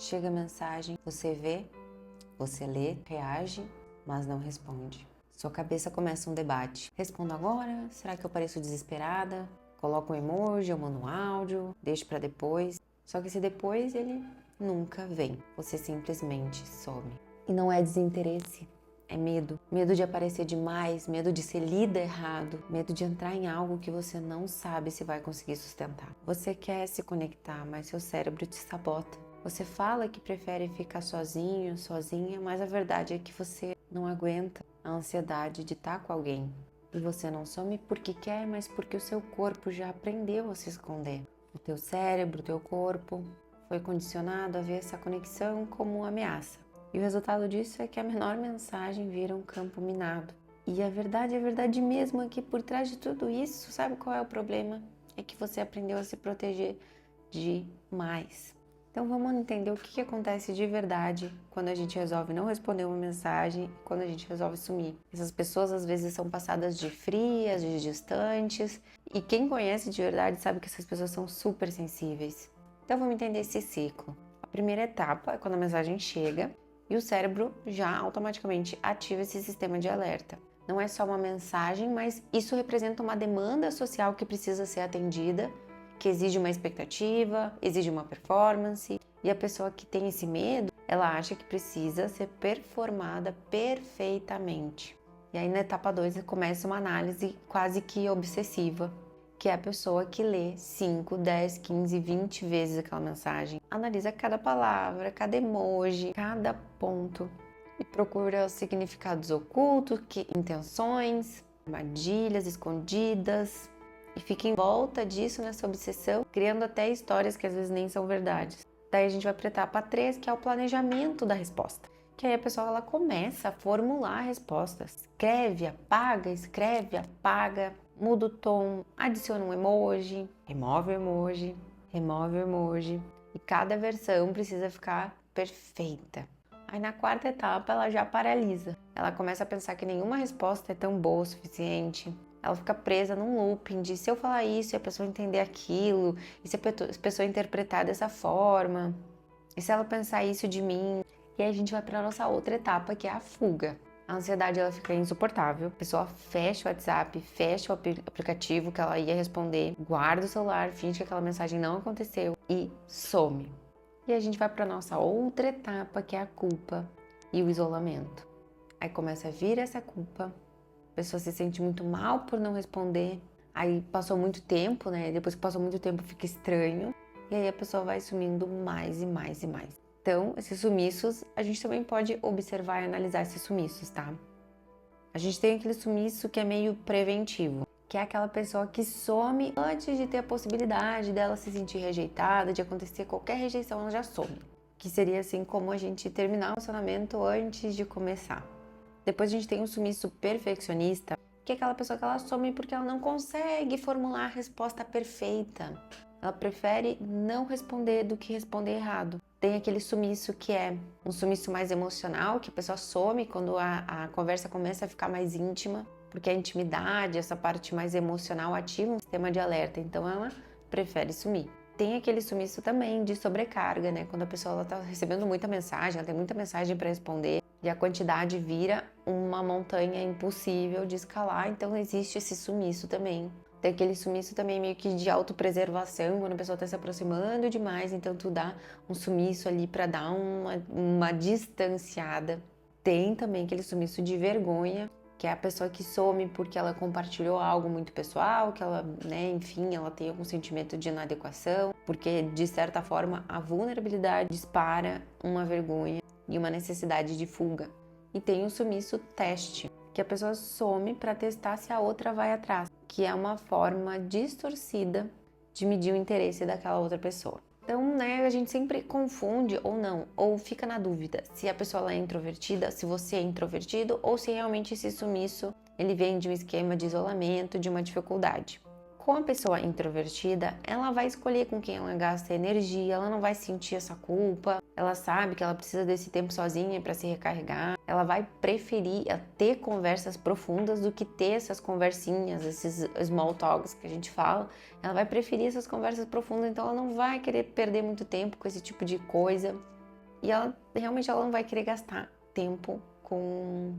Chega a mensagem, você vê, você lê, reage, mas não responde. Sua cabeça começa um debate. Respondo agora? Será que eu pareço desesperada? Coloco um emoji, eu mando um áudio, deixo pra depois. Só que esse depois, ele nunca vem. Você simplesmente some. E não é desinteresse, é medo. Medo de aparecer demais, medo de ser lida errado, medo de entrar em algo que você não sabe se vai conseguir sustentar. Você quer se conectar, mas seu cérebro te sabota. Você fala que prefere ficar sozinho, sozinha, mas a verdade é que você não aguenta a ansiedade de estar com alguém. E você não some porque quer, mas porque o seu corpo já aprendeu a se esconder. O teu cérebro, o teu corpo foi condicionado a ver essa conexão como uma ameaça. E o resultado disso é que a menor mensagem vira um campo minado. E a verdade mesmo é que por trás de tudo isso, sabe qual é o problema? É que você aprendeu a se proteger demais. Então vamos entender o que acontece de verdade quando a gente resolve não responder uma mensagem, quando a gente resolve sumir. Essas pessoas às vezes são passadas de frias, de distantes, e quem conhece de verdade sabe que essas pessoas são super sensíveis. Então vamos entender esse ciclo. A primeira etapa é quando a mensagem chega e o cérebro já automaticamente ativa esse sistema de alerta. Não é só uma mensagem, mas isso representa uma demanda social que precisa ser atendida, que exige uma expectativa, exige uma performance, e a pessoa que tem esse medo, ela acha que precisa ser performada perfeitamente. E aí na etapa 2 começa uma análise quase que obsessiva, que é a pessoa que lê 5, 10, 15, 20 vezes aquela mensagem, analisa cada palavra, cada emoji, cada ponto e procura significados ocultos, intenções, armadilhas escondidas, e fica em volta disso, nessa obsessão, criando até histórias que às vezes nem são verdades. Daí a gente vai para a etapa 3, que é o planejamento da resposta. Que aí a pessoa ela começa a formular respostas. Escreve, apaga, muda o tom, adiciona um emoji, remove o emoji. E cada versão precisa ficar perfeita. Aí na quarta etapa ela já paralisa. Ela começa a pensar que nenhuma resposta é tão boa o suficiente. Ela fica presa num looping de se eu falar isso e a pessoa entender aquilo, e se a pessoa interpretar dessa forma, e se ela pensar isso de mim. E aí a gente vai para a nossa outra etapa, que é a fuga. A ansiedade ela fica insuportável, a pessoa fecha o WhatsApp, fecha o aplicativo que ela ia responder, guarda o celular, finge que aquela mensagem não aconteceu e some. E a gente vai para a nossa outra etapa, que é a culpa e o isolamento. Aí começa a vir essa culpa, a pessoa se sente muito mal por não responder, aí passou muito tempo, né? Depois que passou muito tempo fica estranho, e aí a pessoa vai sumindo mais e mais e mais. Então, esses sumiços, a gente também pode observar e analisar esses sumiços, tá? A gente tem aquele sumiço que é meio preventivo, que é aquela pessoa que some antes de ter a possibilidade dela se sentir rejeitada, de acontecer qualquer rejeição, ela já some. Que seria assim como a gente terminar o relacionamento antes de começar. Depois a gente tem um sumiço perfeccionista, que é aquela pessoa que ela some porque ela não consegue formular a resposta perfeita. Ela prefere não responder do que responder errado. Tem aquele sumiço que é um sumiço mais emocional, que a pessoa some quando a conversa começa a ficar mais íntima, porque a intimidade, essa parte mais emocional ativa um sistema de alerta, então ela prefere sumir. Tem aquele sumiço também de sobrecarga, né? Quando a pessoa está recebendo muita mensagem, ela tem muita mensagem para responder, e a quantidade vira uma montanha impossível de escalar, então existe esse sumiço também. Tem aquele sumiço também meio que de autopreservação, quando a pessoa está se aproximando demais, então tu dá um sumiço ali para dar uma distanciada. Tem também aquele sumiço de vergonha, que é a pessoa que some porque ela compartilhou algo muito pessoal, que ela, né, enfim, ela tem algum sentimento de inadequação, porque de certa forma a vulnerabilidade dispara uma vergonha e uma necessidade de fuga. E tem o sumiço teste, que a pessoa some para testar se a outra vai atrás, que é uma forma distorcida de medir o interesse daquela outra pessoa. Então, né, a gente sempre confunde ou não, ou fica na dúvida se a pessoa ela é introvertida, se você é introvertido, ou se realmente esse sumiço ele vem de um esquema de isolamento, de uma dificuldade. Com a pessoa introvertida, ela vai escolher com quem ela gasta energia, ela não vai sentir essa culpa, ela sabe que ela precisa desse tempo sozinha para se recarregar, ela vai preferir ter conversas profundas do que ter essas conversinhas, esses small talks que a gente fala, ela vai preferir essas conversas profundas, então ela não vai querer perder muito tempo com esse tipo de coisa. e ela realmente ela não vai querer gastar tempo com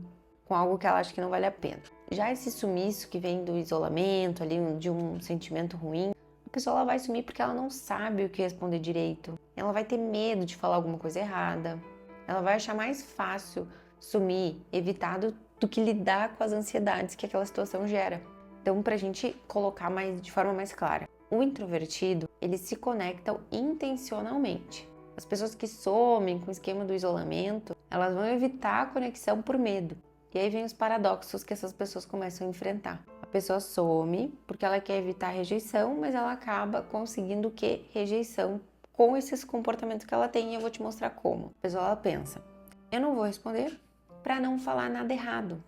algo que ela acha que não vale a pena. Já esse sumiço que vem do isolamento, ali, de um sentimento ruim, a pessoa ela vai sumir porque ela não sabe o que responder direito. Ela vai ter medo de falar alguma coisa errada. Ela vai achar mais fácil sumir, evitar do que lidar com as ansiedades que aquela situação gera. Então, pra gente colocar de forma mais clara, o introvertido, eles se conectam intencionalmente. As pessoas que somem com o esquema do isolamento, elas vão evitar a conexão por medo. E aí vem os paradoxos que essas pessoas começam a enfrentar. A pessoa some porque ela quer evitar a rejeição, mas ela acaba conseguindo o quê? Rejeição com esses comportamentos que ela tem, e eu vou te mostrar como. A pessoa ela pensa, eu não vou responder para não falar nada errado.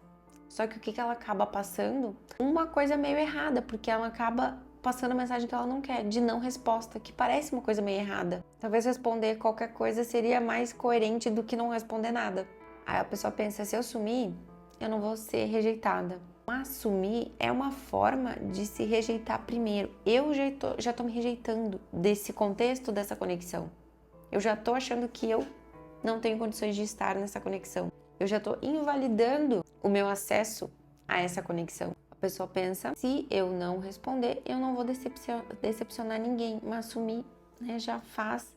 Só que o que ela acaba passando? Uma coisa meio errada, porque ela acaba passando a mensagem que ela não quer, de não resposta, que parece uma coisa meio errada. Talvez responder qualquer coisa seria mais coerente do que não responder nada. Aí a pessoa pensa, se eu sumir, eu não vou ser rejeitada. Mas assumir é uma forma de se rejeitar primeiro. Eu já tô me rejeitando desse contexto, dessa conexão. Eu já tô achando que eu não tenho condições de estar nessa conexão. Eu já tô invalidando o meu acesso a essa conexão. A pessoa pensa, se eu não responder, eu não vou decepcionar ninguém. Mas assumir, né, já faz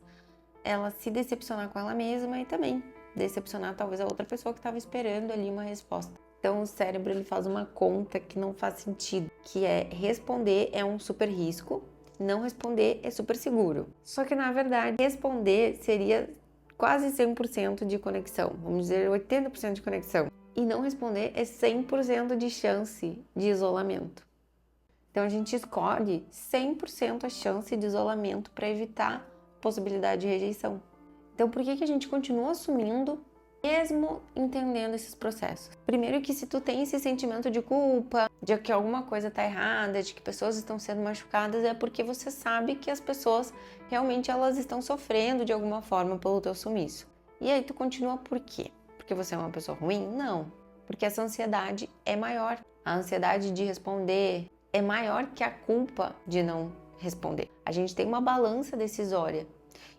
ela se decepcionar com ela mesma e também decepcionar talvez a outra pessoa que estava esperando ali uma resposta. Então o cérebro ele faz uma conta que não faz sentido, que é responder é um super risco, não responder é super seguro. Só que na verdade responder seria quase 100% de conexão, vamos dizer 80% de conexão. E não responder é 100% de chance de isolamento. Então a gente escolhe 100% a chance de isolamento para evitar possibilidade de rejeição. Então, por que a gente continua assumindo, mesmo entendendo esses processos? Primeiro que se tu tem esse sentimento de culpa, de que alguma coisa tá errada, de que pessoas estão sendo machucadas, é porque você sabe que as pessoas realmente elas estão sofrendo de alguma forma pelo teu sumiço. E aí tu continua por quê? Porque você é uma pessoa ruim? Não. Porque essa ansiedade é maior. A ansiedade de responder é maior que a culpa de não responder. A gente tem uma balança decisória.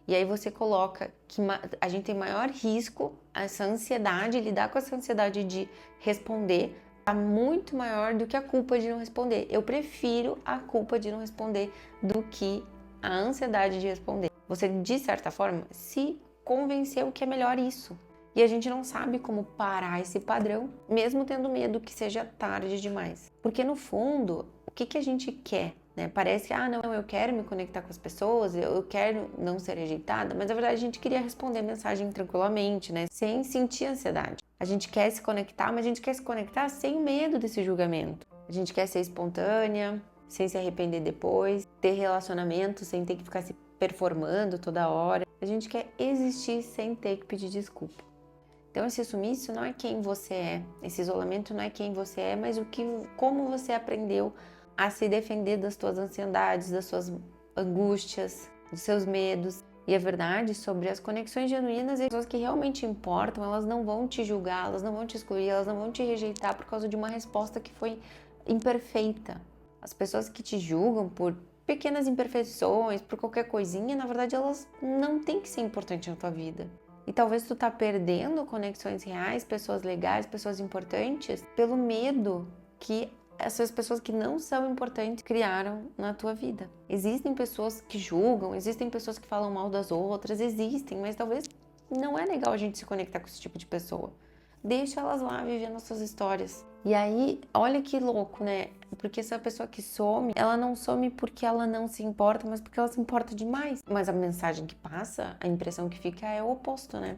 E aí você coloca que a gente tem maior risco, essa ansiedade, lidar com essa ansiedade de responder, tá muito maior do que a culpa de não responder. Eu prefiro a culpa de não responder do que a ansiedade de responder. Você, de certa forma, se convenceu que é melhor isso. E a gente não sabe como parar esse padrão, mesmo tendo medo que seja tarde demais. Porque no fundo, o que a gente quer? Né? Parece que, não, eu quero me conectar com as pessoas, eu quero não ser rejeitada, mas na verdade a gente queria responder a mensagem tranquilamente, né? Sem sentir ansiedade. A gente quer se conectar, mas a gente quer se conectar sem medo desse julgamento. A gente quer ser espontânea, sem se arrepender depois, ter relacionamento sem ter que ficar se performando toda hora. A gente quer existir sem ter que pedir desculpa. Então esse sumiço não é quem você é, esse isolamento não é quem você é, mas como você aprendeu a se defender das suas ansiedades, das suas angústias, dos seus medos. E a verdade sobre as conexões genuínas, as pessoas que realmente importam, elas não vão te julgar, elas não vão te excluir, elas não vão te rejeitar por causa de uma resposta que foi imperfeita. As pessoas que te julgam por pequenas imperfeições, por qualquer coisinha, na verdade elas não têm que ser importantes na tua vida. E talvez tu tá perdendo conexões reais, pessoas legais, pessoas importantes, pelo medo que essas pessoas que não são importantes criaram na tua vida. Existem pessoas que julgam, existem pessoas que falam mal das outras, existem, mas talvez não é legal a gente se conectar com esse tipo de pessoa. Deixa elas lá vivendo as suas histórias. E aí, olha que louco, né? Porque essa pessoa que some, ela não some porque ela não se importa, mas porque ela se importa demais. Mas a mensagem que passa, a impressão que fica é o oposto, né?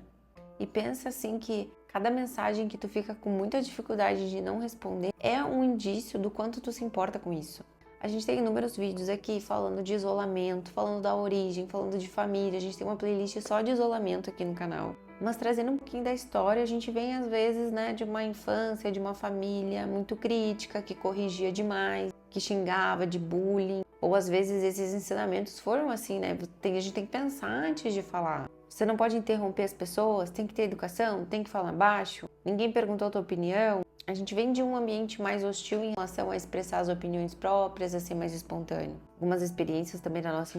E pensa assim que cada mensagem que tu fica com muita dificuldade de não responder é um indício do quanto tu se importa com isso. A gente tem inúmeros vídeos aqui falando de isolamento, falando da origem, falando de família. A gente tem uma playlist só de isolamento aqui no canal. Mas trazendo um pouquinho da história, a gente vem às vezes, né, de uma infância, de uma família muito crítica, que corrigia demais, que xingava, de bullying. Ou às vezes esses ensinamentos foram assim, né? A gente tem que pensar antes de falar. Você não pode interromper as pessoas, tem que ter educação, tem que falar baixo, ninguém perguntou a tua opinião. A gente vem de um ambiente mais hostil em relação a expressar as opiniões próprias, a ser mais espontâneo. Algumas experiências também da nossa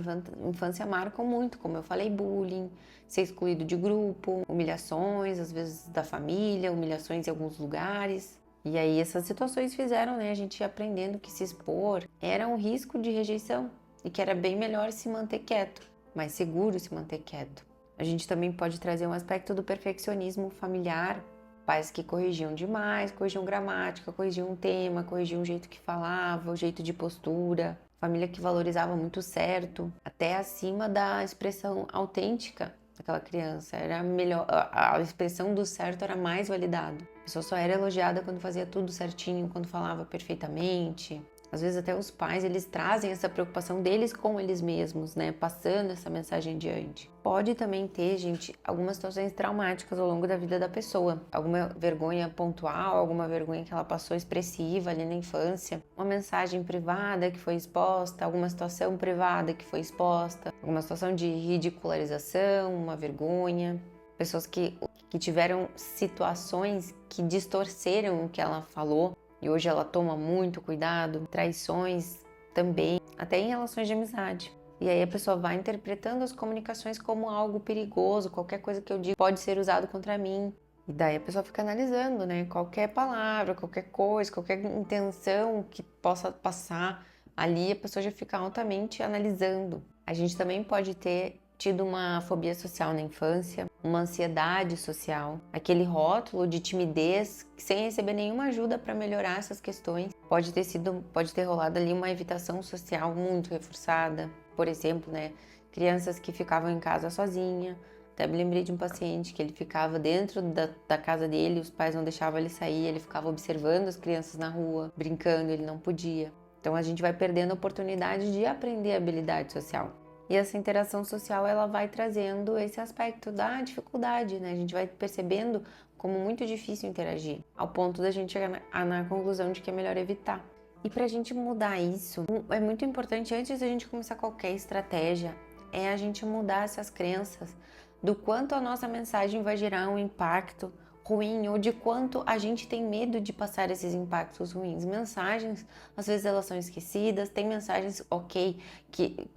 infância marcam muito, como eu falei, bullying, ser excluído de grupo, humilhações, às vezes da família, humilhações em alguns lugares. E aí essas situações fizeram, né, a gente ir aprendendo que se expor era um risco de rejeição e que era bem melhor se manter quieto, mais seguro se manter quieto. A gente também pode trazer um aspecto do perfeccionismo familiar, pais que corrigiam demais, corrigiam gramática, corrigiam um tema, corrigiam o jeito que falava, o jeito de postura. Família que valorizava muito o certo, até acima da expressão autêntica daquela criança. Era melhor, a expressão do certo era mais validada. A pessoa só era elogiada quando fazia tudo certinho, quando falava perfeitamente. Às vezes até os pais, eles trazem essa preocupação deles com eles mesmos, né? Passando essa mensagem adiante. Pode também ter, gente, algumas situações traumáticas ao longo da vida da pessoa. Alguma vergonha pontual, alguma vergonha que ela passou expressiva ali na infância. Uma mensagem privada que foi exposta, alguma situação privada que foi exposta. Alguma situação de ridicularização, uma vergonha. Pessoas que tiveram situações que distorceram o que ela falou. E hoje ela toma muito cuidado, traições também, até em relações de amizade. E aí a pessoa vai interpretando as comunicações como algo perigoso, qualquer coisa que eu digo pode ser usado contra mim. E daí a pessoa fica analisando, né? Qualquer palavra, qualquer coisa, qualquer intenção que possa passar ali, a pessoa já fica altamente analisando. A gente também pode ter tido uma fobia social na infância, uma ansiedade social, aquele rótulo de timidez sem receber nenhuma ajuda para melhorar essas questões. Pode ter rolado ali uma evitação social muito reforçada. Por exemplo, né, crianças que ficavam em casa sozinha. Até me lembrei de um paciente que ele ficava dentro da casa dele, os pais não deixavam ele sair, ele ficava observando as crianças na rua, brincando, ele não podia. Então a gente vai perdendo a oportunidade de aprender habilidade social. E essa interação social, ela vai trazendo esse aspecto da dificuldade, né? A gente vai percebendo como muito difícil interagir, ao ponto da gente chegar na conclusão de que é melhor evitar. E para a gente mudar isso, é muito importante, antes da gente começar qualquer estratégia, é a gente mudar essas crenças do quanto a nossa mensagem vai gerar um impacto ruim ou de quanto a gente tem medo de passar esses impactos ruins. Mensagens, às vezes elas são esquecidas, tem mensagens, ok, que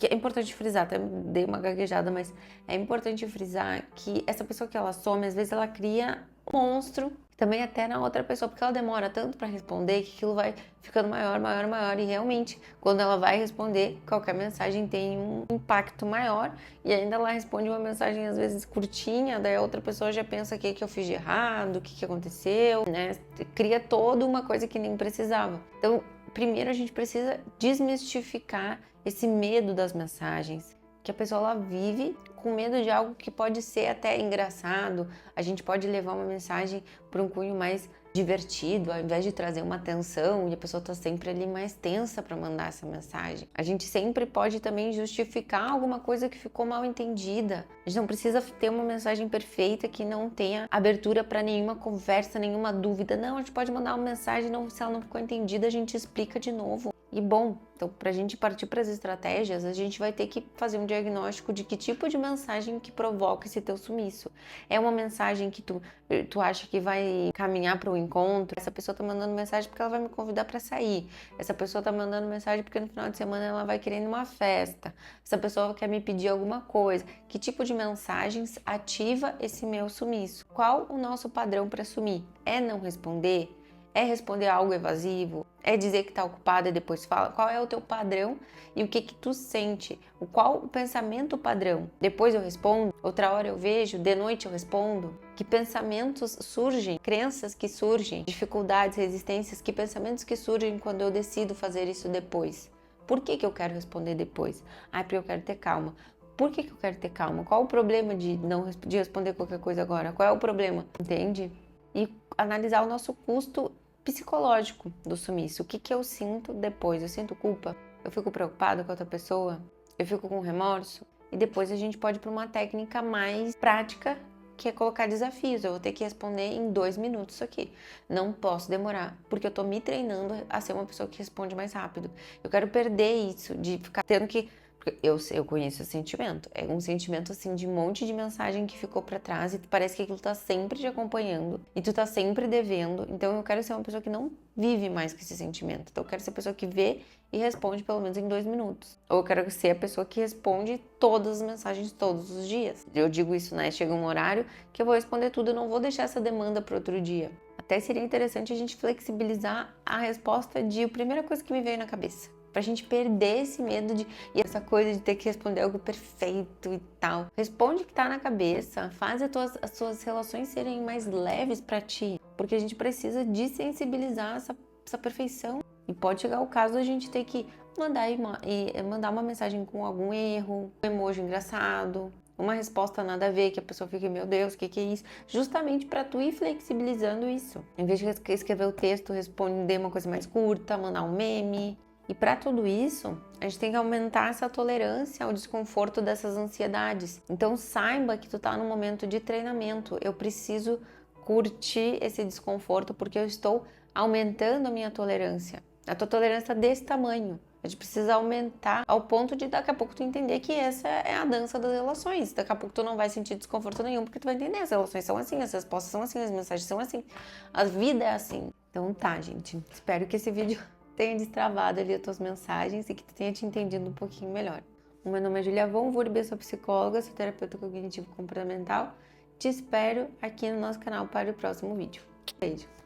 é importante frisar, até dei uma gaguejada, mas é importante frisar que essa pessoa que ela some, às vezes ela cria um monstro, também até na outra pessoa, porque ela demora tanto para responder que aquilo vai ficando maior, maior, maior, e realmente, quando ela vai responder, qualquer mensagem tem um impacto maior, e ainda ela responde uma mensagem às vezes curtinha, daí a outra pessoa já pensa o que eu fiz de errado, o que aconteceu, né? Cria toda uma coisa que nem precisava. Então, primeiro a gente precisa desmistificar esse medo das mensagens, que a pessoa ela vive com medo de algo que pode ser até engraçado. A gente pode levar uma mensagem para um cunho mais divertido, ao invés de trazer uma tensão e a pessoa está sempre ali mais tensa para mandar essa mensagem. A gente sempre pode também justificar alguma coisa que ficou mal entendida. A gente não precisa ter uma mensagem perfeita que não tenha abertura para nenhuma conversa, nenhuma dúvida. Não, a gente pode mandar uma mensagem, se ela não ficou entendida, a gente explica de novo. E bom, então para a gente partir para as estratégias, a gente vai ter que fazer um diagnóstico de que tipo de mensagem que provoca esse teu sumiço. É uma mensagem que tu acha que vai caminhar para o encontro? Essa pessoa tá mandando mensagem porque ela vai me convidar para sair. Essa pessoa tá mandando mensagem porque no final de semana ela vai querer ir numa festa. Essa pessoa quer me pedir alguma coisa. Que tipo de mensagens ativa esse meu sumiço? Qual o nosso padrão para sumir? É não responder? É responder algo evasivo? É dizer que está ocupado e depois fala? Qual é o teu padrão e o que tu sente? Qual o pensamento padrão? Depois eu respondo? Outra hora eu vejo? De noite eu respondo? Que pensamentos surgem? Crenças que surgem? Dificuldades, resistências? Que pensamentos que surgem quando eu decido fazer isso depois? Por que eu quero responder depois? Porque eu quero ter calma. Por que eu quero ter calma? Qual o problema de responder qualquer coisa agora? Qual é o problema? Entende? E analisar o nosso custo psicológico do sumiço. O que eu sinto depois? Eu sinto culpa? Eu fico preocupada com a outra pessoa? Eu fico com remorso? E depois a gente pode ir para uma técnica mais prática, que é colocar desafios. Eu vou ter que responder em 2 minutos isso aqui. Não posso demorar, porque eu tô me treinando a ser uma pessoa que responde mais rápido. Eu quero perder isso, de ficar tendo que... Porque eu conheço esse sentimento. É um sentimento, assim, de um monte de mensagem que ficou pra trás e parece que aquilo tá sempre te acompanhando e tu tá sempre devendo. Então eu quero ser uma pessoa que não vive mais com esse sentimento. Então eu quero ser a pessoa que vê e responde pelo menos em 2 minutos. Ou eu quero ser a pessoa que responde todas as mensagens todos os dias. Eu digo isso, né? Chega um horário que eu vou responder tudo, eu não vou deixar essa demanda para outro dia. Até seria interessante a gente flexibilizar a resposta de a primeira coisa que me veio na cabeça. Pra gente perder esse medo e essa coisa de ter que responder algo perfeito e tal. Responde o que tá na cabeça, faz as suas relações serem mais leves pra ti. Porque a gente precisa desensibilizar essa perfeição. E pode chegar o caso da gente ter que mandar uma mensagem com algum erro, um emoji engraçado, uma resposta nada a ver, que a pessoa fique, meu Deus, o que é isso? Justamente para tu ir flexibilizando isso. Em vez de escrever o texto, responder uma coisa mais curta, mandar um meme. E para tudo isso, a gente tem que aumentar essa tolerância ao desconforto dessas ansiedades. Então saiba que tu tá num momento de treinamento. Eu preciso curtir esse desconforto porque eu estou aumentando a minha tolerância. A tua tolerância está desse tamanho. A gente precisa aumentar ao ponto de daqui a pouco tu entender que essa é a dança das relações. Daqui a pouco tu não vai sentir desconforto nenhum porque tu vai entender, as relações são assim, as respostas são assim, as mensagens são assim, a vida é assim. Então tá, gente. Espero que esse vídeo tenha destravado ali as tuas mensagens e que tu tenha te entendido um pouquinho melhor. O meu nome é Julia Von Wurb, eu sou psicóloga, sou terapeuta cognitivo comportamental. Te espero aqui no nosso canal para o próximo vídeo. Beijo!